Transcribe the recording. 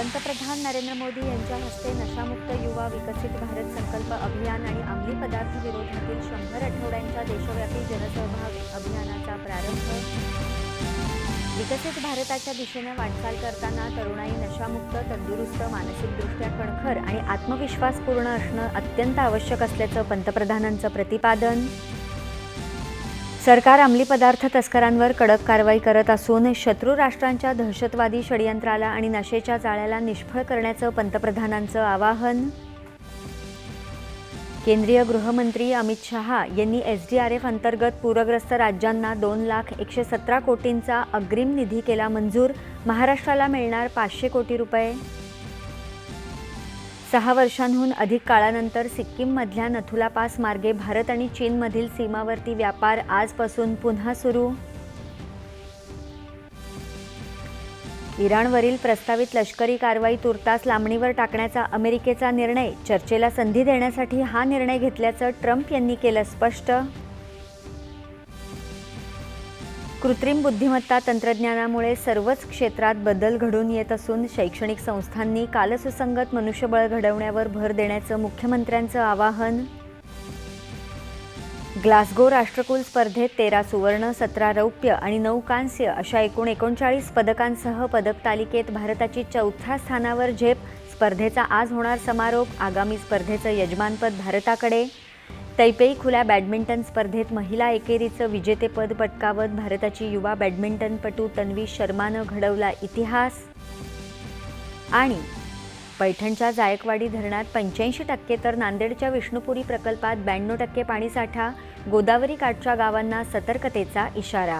पंतप्रधान नरेंद्र मोदी यांच्या हस्ते नशामुक्त युवा विकसित भारत संकल्प अभियान आणि अंमली पदार्थ विरोधातील 100 आठवड्यांच्या देशव्यापी जनसहभाग अभियानाचा प्रारंभ। विकसित भारताच्या दिशेने वाटचाल करताना तरुणाई नशामुक्त, तंदुरुस्त, मानसिकदृष्ट्या कणखर आणि आत्मविश्वासपूर्ण असणं अत्यंत आवश्यक असल्याचं पंतप्रधानांचं प्रतिपादन। सरकार अंमली पदार्थ तस्करांवर कडक कारवाई करत असून शत्रू राष्ट्रांच्या दहशतवादी षडयंत्राला आणि नशेच्या जाळ्याला निष्फळ करण्याचं पंतप्रधानांचं आवाहन। केंद्रीय गृहमंत्री अमित शहा यांनी SDRF अंतर्गत पूरग्रस्त राज्यांना 2,01,17 कोटींचा अग्रिम निधी केला मंजूर। महाराष्ट्राला मिळणार 500 कोटी रुपये। 6 वर्षांहून अधिक काळानंतर सिक्कीममधल्या नथुला पास मार्गे भारत आणि चीनमधील सीमावर्ती व्यापार आजपासून पुन्हा सुरू। इराणवरील प्रस्तावित लष्करी कारवाई तुर्तास लांबणीवर टाकण्याचा अमेरिकेचा निर्णय। चर्चेला संधी देण्यासाठी हा निर्णय घेतल्याचं ट्रम्प यांनी केलं स्पष्ट। कृत्रिम बुद्धिमत्ता तंत्रज्ञानामुळे सर्वच क्षेत्रात बदल घडून येत असून शैक्षणिक संस्थांनी कालसुसंगत मनुष्यबळ घडवण्यावर भर देण्याचं मुख्यमंत्र्यांचं आवाहन। ग्लासगो राष्ट्रकुल स्पर्धेत 13 सुवर्ण, 17 रौप्य आणि 9 कांस्य अशा एकूण 39 पदकांसह पदक तालिकेत भारताची 4थ्या स्थानावर झेप। स्पर्धेचा आज होणार समारोप। आगामी स्पर्धेचं यजमानपद भारताकडे। तैपेई खुल्या बॅडमिंटन स्पर्धेत महिला एकेरीचं विजेतेपद पटकावत भारताची युवा बॅडमिंटनपटू तन्वी शर्मानं घडवला इतिहास। आणि पैठणच्या जायकवाडी धरणात 85% तर नांदेडच्या विष्णुपुरी प्रकल्पात 92% पाणीसाठा। गोदावरी काठच्या गावांना सतर्कतेचा इशारा।